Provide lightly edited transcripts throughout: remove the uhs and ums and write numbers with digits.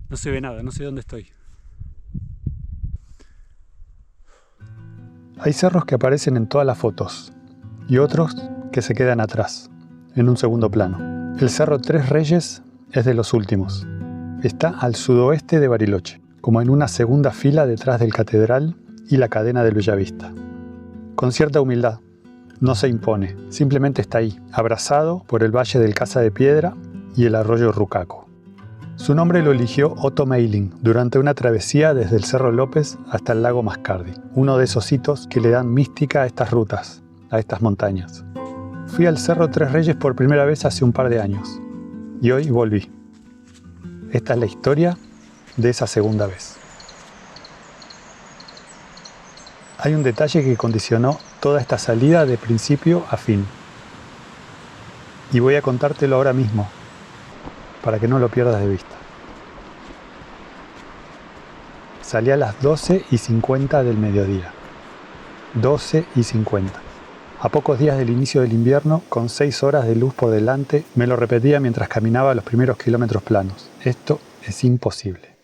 No se ve nada, no sé dónde estoy. Hay cerros que aparecen en todas las fotos y otros que se quedan atrás, en un segundo plano. El Cerro Tres Reyes es de los últimos. Está al sudoeste de Bariloche, como en una segunda fila detrás del Catedral y la cadena del Bellavista. Con cierta humildad, no se impone, simplemente está ahí, abrazado por el valle del Casa de Piedra y el arroyo Rucaco. Su nombre lo eligió Otto Meiling durante una travesía desde el Cerro López hasta el lago Mascardi, uno de esos hitos que le dan mística a estas rutas, a estas montañas. Fui al Cerro Tres Reyes por primera vez hace un par de años y hoy volví. Esta es la historia de esa segunda vez. Hay un detalle que condicionó toda esta salida de principio a fin. Y voy a contártelo ahora mismo, para que no lo pierdas de vista. Salí a las 12:50 del mediodía. 12:50. A pocos días del inicio del invierno, con 6 horas de luz por delante, me lo repetía mientras caminaba los primeros kilómetros planos. Esto es imposible.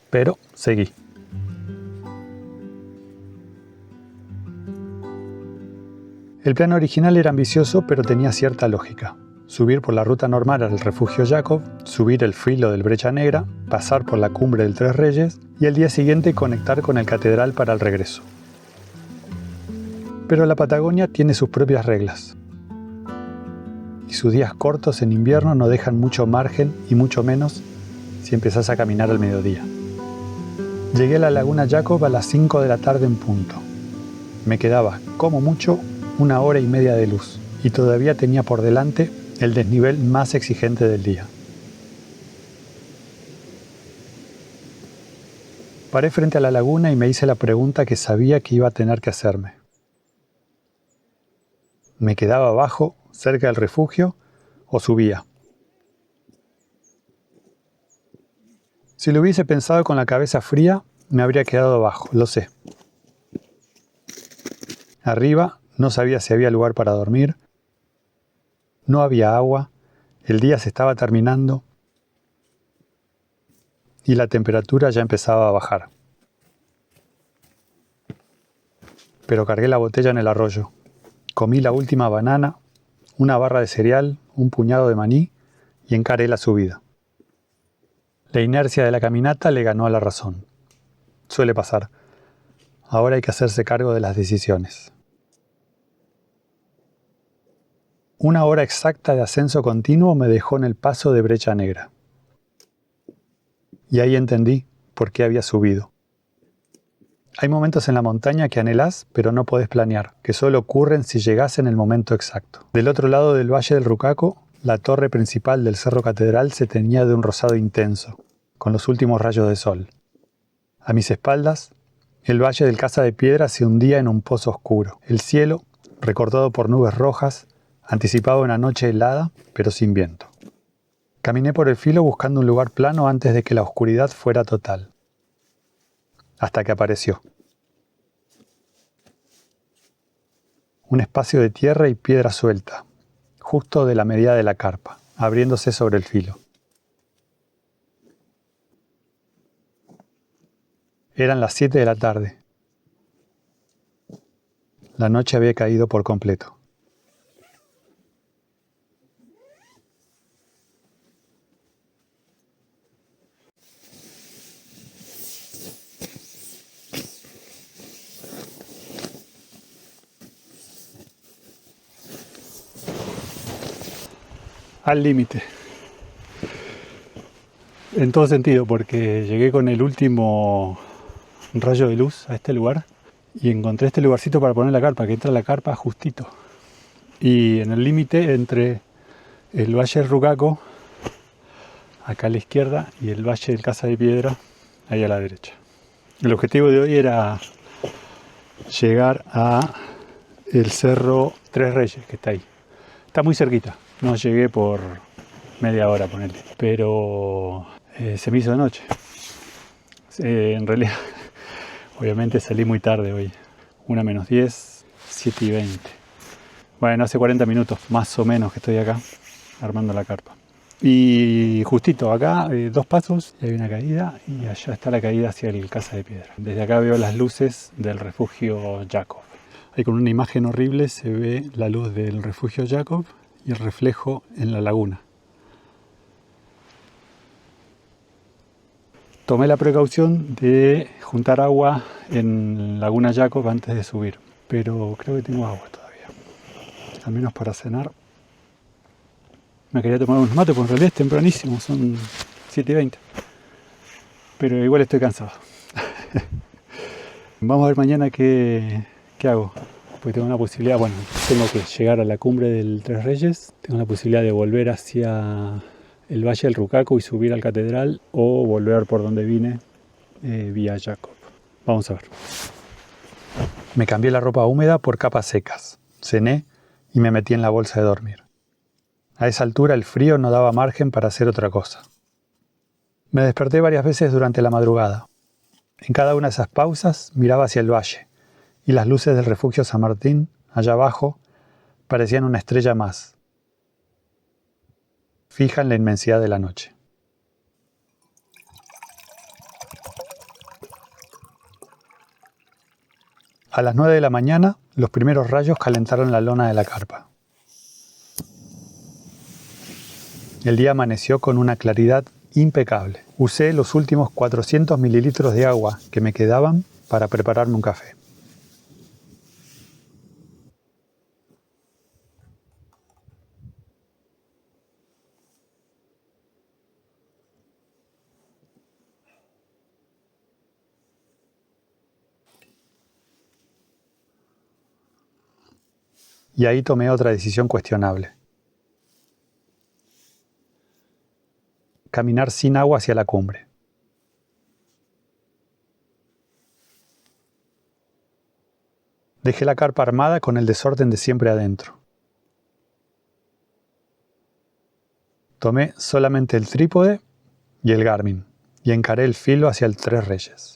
Pero seguí. El plan original era ambicioso, pero tenía cierta lógica. Subir por la ruta normal al refugio Jacob, subir el filo del Brecha Negra, pasar por la cumbre del Tres Reyes y al día siguiente conectar con el Catedral para el regreso. Pero la Patagonia tiene sus propias reglas. Y sus días cortos en invierno no dejan mucho margen y mucho menos si empezás a caminar al mediodía. Llegué a la laguna Jacob a las 5 de la tarde en punto. Me quedaba, como mucho, 1 hora y media de luz y todavía tenía por delante el desnivel más exigente del día. Paré frente a la laguna y me hice la pregunta que sabía que iba a tener que hacerme. ¿Me quedaba abajo, cerca del refugio, o subía? Si lo hubiese pensado con la cabeza fría, me habría quedado abajo, lo sé. Arriba no sabía si había lugar para dormir, no había agua, el día se estaba terminando y la temperatura ya empezaba a bajar. Pero cargué la botella en el arroyo, comí la última banana, una barra de cereal, un puñado de maní y encaré la subida. La inercia de la caminata le ganó a la razón. Suele pasar. Ahora hay que hacerse cargo de las decisiones. 1 hora exacta de ascenso continuo me dejó en el paso de Brecha Negra. Y ahí entendí por qué había subido. Hay momentos en la montaña que anhelás, pero no podés planear, que solo ocurren si llegás en el momento exacto. Del otro lado del Valle del Rucaco, la torre principal del Cerro Catedral se teñía de un rosado intenso, con los últimos rayos de sol. A mis espaldas, el Valle del Casa de Piedra se hundía en un pozo oscuro. El cielo, recortado por nubes rojas, anticipaba una noche helada, pero sin viento. Caminé por el filo buscando un lugar plano antes de que la oscuridad fuera total. Hasta que apareció. Un espacio de tierra y piedra suelta, justo de la medida de la carpa, abriéndose sobre el filo. Eran las 7 de la tarde. La noche había caído por completo. Al límite. En todo sentido, porque llegué con el último rayo de luz a este lugar y encontré este lugarcito para poner la carpa, que entra la carpa justito. Y en el límite entre el Valle del Rucaco, acá a la izquierda, y el Valle del Casa de Piedra, ahí a la derecha. El objetivo de hoy era llegar a el Cerro Tres Reyes, que está ahí. Está muy cerquita, no llegué por media hora, ponele, pero se me hizo de noche. En realidad, obviamente salí muy tarde hoy, 1:10, 7:20. Bueno, hace 40 minutos más o menos que estoy acá armando la carpa. Y justito acá, 2 pasos, y hay una caída, y allá está la caída hacia el Casa de Piedra. Desde acá veo las luces del refugio Jacob. Ahí con una imagen horrible se ve la luz del refugio Jacob y el reflejo en la laguna. Tomé la precaución de juntar agua en Laguna Jacob antes de subir, pero creo que tengo agua todavía, al menos para cenar. Me quería tomar unos mates, porque en realidad es tempranísimo, son 7:20. Pero igual estoy cansado. Vamos a ver mañana qué hago. Porque tengo una posibilidad, bueno, tengo que llegar a la cumbre del Tres Reyes. Tengo la posibilidad de volver hacia el Valle del Rucaco y subir al Catedral, o volver por donde vine, vía Jacob. Vamos a ver. Me cambié la ropa húmeda por capas secas. Cené y me metí en la bolsa de dormir. A esa altura el frío no daba margen para hacer otra cosa. Me desperté varias veces durante la madrugada. En cada una de esas pausas miraba hacia el valle, y las luces del refugio San Martín, allá abajo, parecían una estrella más, fija en la inmensidad de la noche. A las 9 de la mañana, los primeros rayos calentaron la lona de la carpa. El día amaneció con una claridad impecable. Usé los últimos 400 mililitros de agua que me quedaban para prepararme un café. Y ahí tomé otra decisión cuestionable. Caminar sin agua hacia la cumbre. Dejé la carpa armada con el desorden de siempre adentro. Tomé solamente el trípode y el Garmin y encaré el filo hacia el Tres Reyes.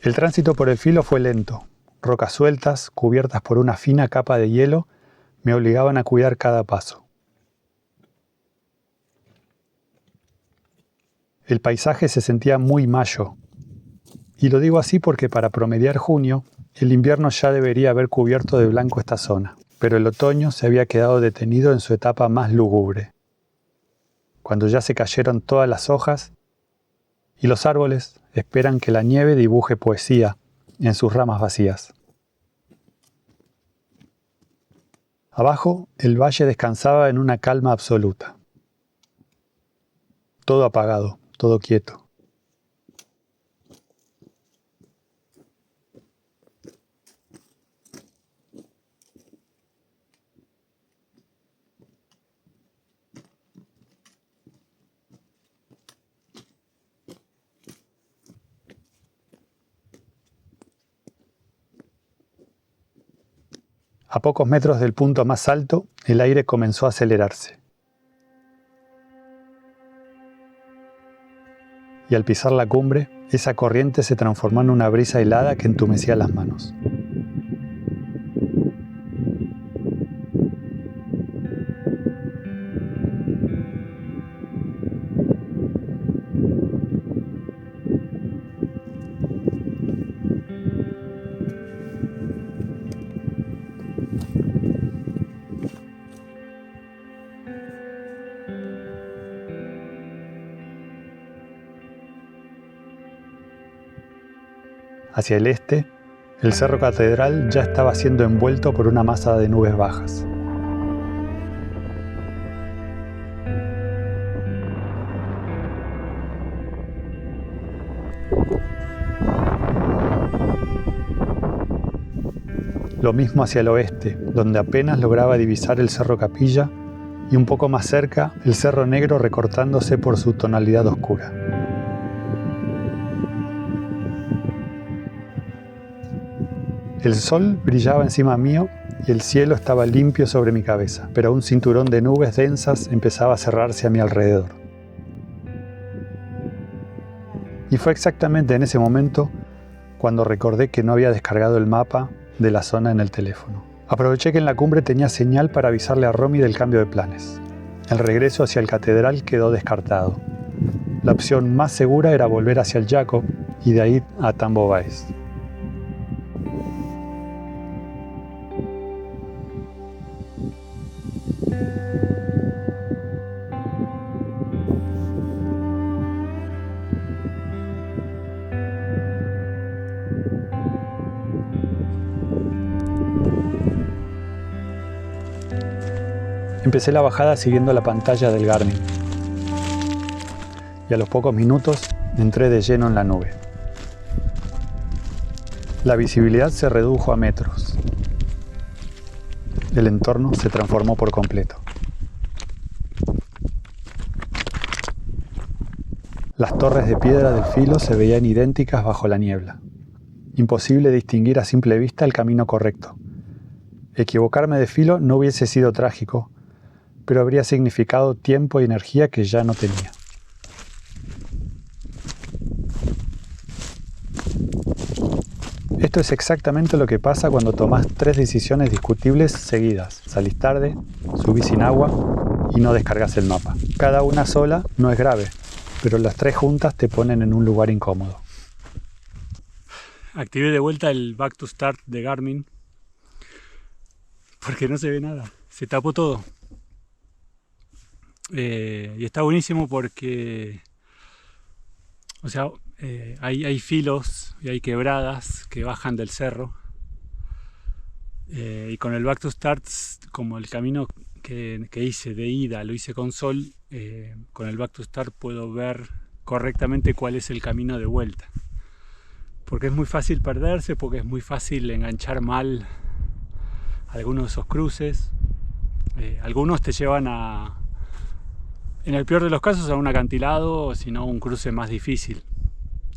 El tránsito por el filo fue lento. Rocas sueltas, cubiertas por una fina capa de hielo, me obligaban a cuidar cada paso. El paisaje se sentía muy mayo, y lo digo así porque para promediar junio, el invierno ya debería haber cubierto de blanco esta zona, pero el otoño se había quedado detenido en su etapa más lúgubre, cuando ya se cayeron todas las hojas y los árboles esperan que la nieve dibuje poesía en sus ramas vacías. Abajo, el valle descansaba en una calma absoluta. Todo apagado, todo quieto. A pocos metros del punto más alto, el aire comenzó a acelerarse. Y al pisar la cumbre, esa corriente se transformó en una brisa helada que entumecía las manos. Hacia el este, el Cerro Catedral ya estaba siendo envuelto por una masa de nubes bajas. Lo mismo hacia el oeste, donde apenas lograba divisar el Cerro Capilla y un poco más cerca el Cerro Negro recortándose por su tonalidad oscura. El sol brillaba encima mío y el cielo estaba limpio sobre mi cabeza, pero un cinturón de nubes densas empezaba a cerrarse a mi alrededor. Y fue exactamente en ese momento cuando recordé que no había descargado el mapa de la zona en el teléfono. Aproveché que en la cumbre tenía señal para avisarle a Romy del cambio de planes. El regreso hacia el Catedral quedó descartado. La opción más segura era volver hacia el Jacob y de ahí a Tambo Bays. Empecé la bajada siguiendo la pantalla del Garmin y a los pocos minutos entré de lleno en la nube. La visibilidad se redujo a metros. El entorno se transformó por completo. Las torres de piedra del filo se veían idénticas bajo la niebla. Imposible distinguir a simple vista el camino correcto. Equivocarme de filo no hubiese sido trágico, pero habría significado tiempo y energía que ya no tenía. Esto es exactamente lo que pasa cuando tomás 3 decisiones discutibles seguidas. Salís tarde, subís sin agua y no descargas el mapa. Cada una sola no es grave, pero las 3 juntas te ponen en un lugar incómodo. Activé de vuelta el Back to Start de Garmin porque no se ve nada, se tapó todo. Y está buenísimo porque, o sea, hay filos y hay quebradas que bajan del cerro, y con el Back to Start, como el camino que hice de ida lo hice con sol, con el Back to Start puedo ver correctamente cuál es el camino de vuelta, porque es muy fácil perderse, porque es muy fácil enganchar mal algunos de esos cruces. Algunos te llevan a, en el peor de los casos, a un acantilado, o si no, un cruce más difícil.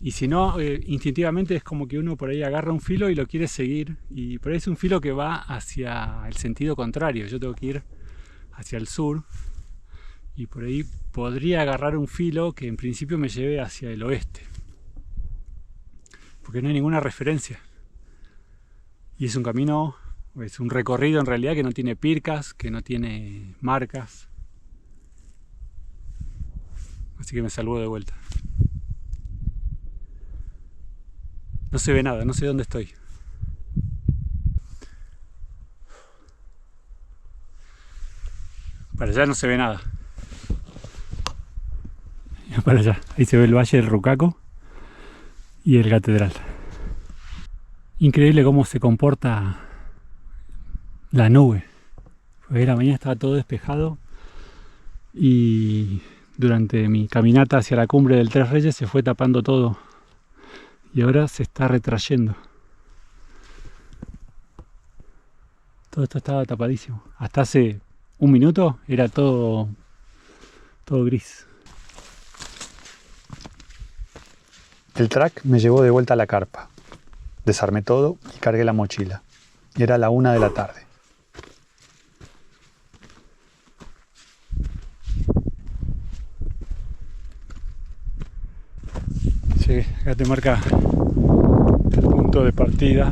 Y si no, instintivamente es como que uno por ahí agarra un filo y lo quiere seguir. Y por ahí es un filo que va hacia el sentido contrario. Yo tengo que ir hacia el sur. Y por ahí podría agarrar un filo que en principio me lleve hacia el oeste. Porque no hay ninguna referencia. Y es un camino, es un recorrido en realidad que no tiene pircas, que no tiene marcas. Así que me salvo de vuelta. No se ve nada, no sé dónde estoy. Para allá no se ve nada. Para allá, ahí se ve el Valle del Rucaco y el Catedral. Increíble cómo se comporta la nube. Porque la mañana estaba todo despejado y durante mi caminata hacia la cumbre del Tres Reyes se fue tapando todo y ahora se está retrayendo. Todo esto estaba tapadísimo. Hasta hace un minuto era todo gris. El track me llevó de vuelta a la carpa. Desarmé todo y cargué la mochila. Era la 1 de la tarde. Sí, acá te marca el punto de partida.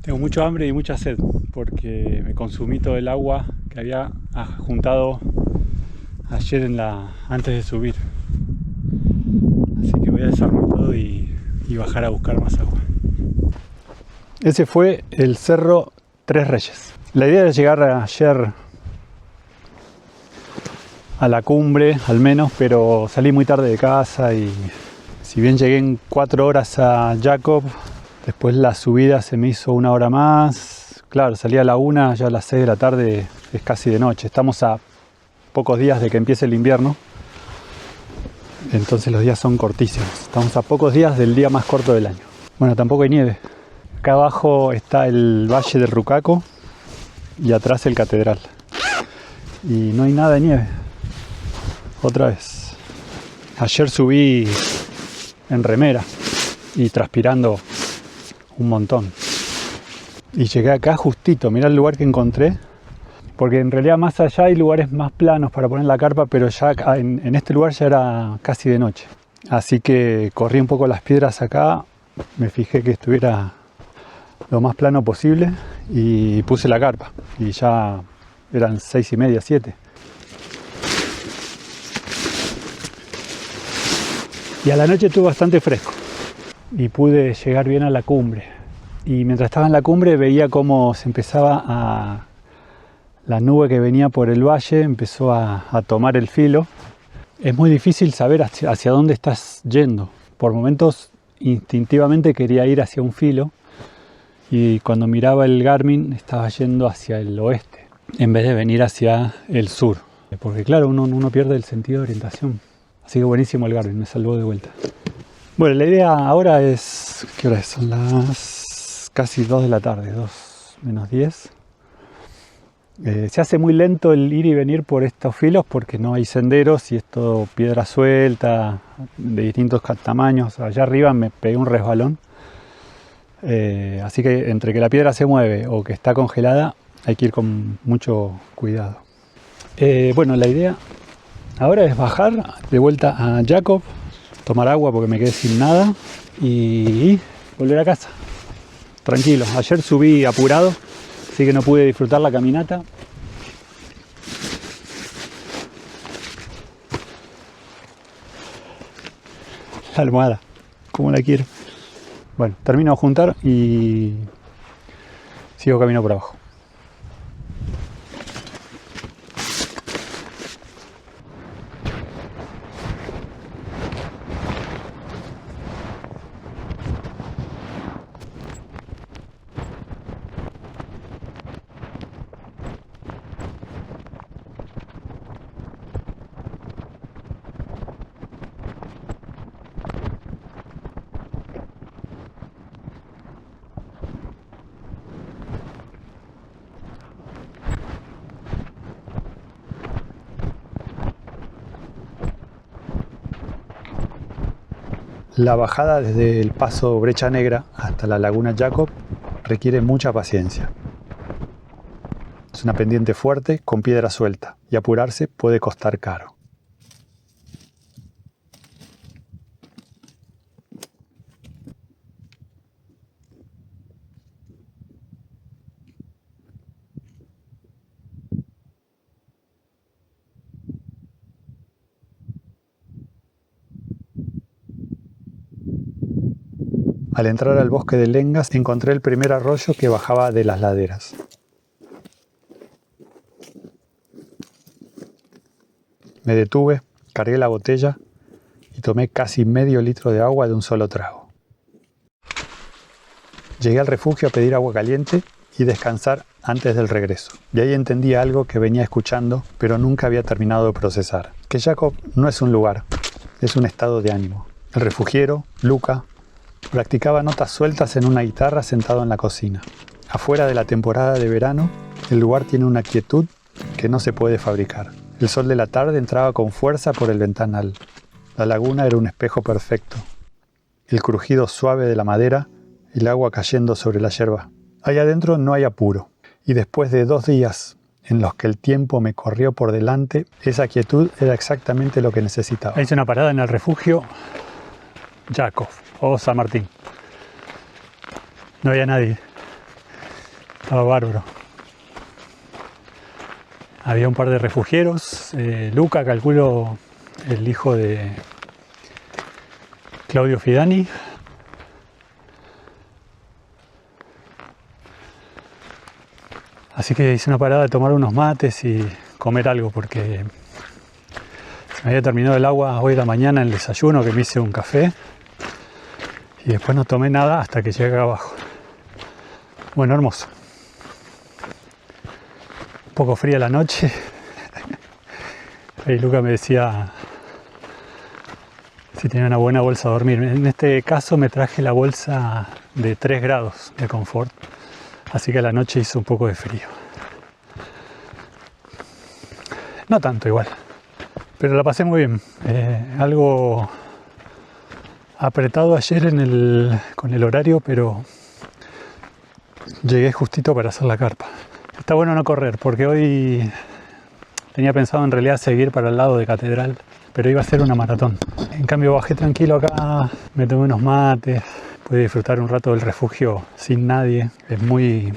Tengo mucho hambre y mucha sed porque me consumí todo el agua que había juntado ayer antes de subir. Así que voy a desarmar todo y bajar a buscar más agua. Ese fue el Cerro Tres Reyes. La idea era llegar ayer a la cumbre, al menos, pero salí muy tarde de casa y si bien llegué en 4 horas a Jacob, después la subida se me hizo 1 hora más. Claro, salí a la 1, ya a las 6 de la tarde es casi de noche. Estamos a pocos días de que empiece el invierno, entonces los días son cortísimos. Estamos a pocos días del día más corto del año. Bueno, tampoco hay nieve. Acá abajo está el Valle del Rucaco y atrás el Catedral. Y no hay nada de nieve. Otra vez. Ayer subí en remera y transpirando un montón. Y llegué acá justito. Mirá el lugar que encontré. porque en realidad más allá hay lugares más planos para poner la carpa, pero ya en este lugar ya era casi de noche. Así que corrí un poco las piedras acá, me fijé que estuviera lo más plano posible y puse la carpa. Y ya eran 6:30, 7. Y a la noche estuvo bastante fresco y pude llegar bien a la cumbre. Y mientras estaba en la cumbre veía cómo se empezaba la nube que venía por el valle empezó a tomar el filo. Es muy difícil saber hacia dónde estás yendo. Por momentos instintivamente quería ir hacia un filo y cuando miraba el Garmin estaba yendo hacia el oeste en vez de venir hacia el sur. Porque claro, uno pierde el sentido de orientación. Así que buenísimo el Garmin, me salvó de vuelta. Bueno, la idea ahora es... ¿Qué hora es? Son las casi 2 de la tarde, 2 menos 10. Se hace muy lento el ir y venir por estos filos porque no hay senderos y es todo piedra suelta de distintos tamaños. Allá arriba me pegué un resbalón. Así que entre que la piedra se mueve o que está congelada hay que ir con mucho cuidado. Bueno, la idea ahora es bajar de vuelta a Jacob, tomar agua porque me quedé sin nada y volver a casa. Tranquilo, ayer subí apurado, así que no pude disfrutar la caminata. La almohada, como la quiero. Bueno, termino de juntar y sigo camino por abajo. La bajada desde el paso Brecha Negra hasta la laguna Jacob requiere mucha paciencia. Es una pendiente fuerte con piedra suelta y apurarse puede costar caro. Al entrar al bosque de Lengas encontré el primer arroyo que bajaba de las laderas. Me detuve, cargué la botella y tomé casi medio litro de agua de un solo trago. Llegué al refugio a pedir agua caliente y descansar antes del regreso. Y ahí entendí algo que venía escuchando, pero nunca había terminado de procesar. Que Jacob no es un lugar, es un estado de ánimo. El refugiero, Luca, practicaba notas sueltas en una guitarra sentado en la cocina. Afuera de la temporada de verano, el lugar tiene una quietud que no se puede fabricar. El sol de la tarde entraba con fuerza por el ventanal. La laguna era un espejo perfecto. El crujido suave de la madera, el agua cayendo sobre la yerba. Allá adentro no hay apuro. Y después de 2 días en los que el tiempo me corrió por delante, esa quietud era exactamente lo que necesitaba. Hice una parada en el refugio Jacob o San Martín. No había nadie. Estaba bárbaro. Había un par de refugieros. Luca, calculo, el hijo de Claudio Fidani. Así que hice una parada de tomar unos mates y comer algo porque se me había terminado el agua hoy de la mañana en el desayuno, que me hice un café y después no tomé nada hasta que llegué abajo. Bueno, hermoso. Un poco fría la noche. Ahí Luca me decía si tenía una buena bolsa a dormir. En este caso me traje la bolsa de 3 grados de confort. Así que a la noche hizo un poco de frío. No tanto igual, pero la pasé muy bien. Algo apretado ayer con el horario, pero llegué justito para hacer la carpa. Está bueno no correr, porque hoy tenía pensado en realidad seguir para el lado de Catedral, pero iba a ser una maratón. En cambio bajé tranquilo acá, me tomé unos mates, pude disfrutar un rato del refugio sin nadie. Es muy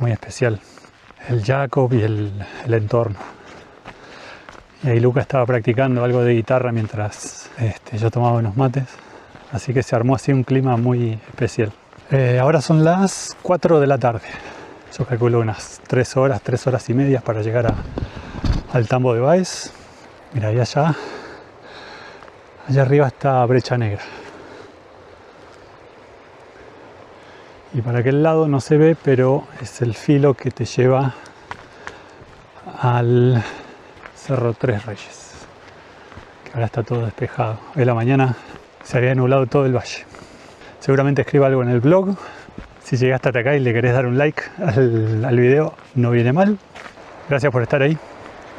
especial el Jacob y el entorno. Y ahí Luca estaba practicando algo de guitarra mientras yo tomaba unos mates, así que se armó así un clima muy especial. Ahora son las 4 de la tarde. Yo calculo unas 3 horas y media para llegar al Tambo de Baez. Mira, ahí allá arriba está Brecha Negra. Y para aquel lado no se ve, pero es el filo que te lleva al Cerro Tres Reyes, que ahora está todo despejado. Hoy a la mañana se había nublado todo el valle. Seguramente escriba algo en el blog. Si llegaste hasta acá y le querés dar un like al video, no viene mal. Gracias por estar ahí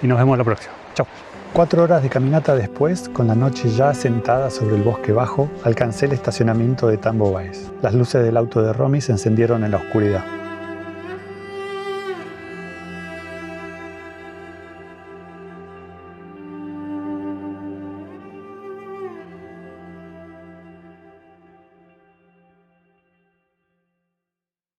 y nos vemos la próxima. Chao. 4 horas de caminata después, con la noche ya asentada sobre el bosque bajo, alcancé el estacionamiento de Tambo Baez. Las luces del auto de Romy se encendieron en la oscuridad.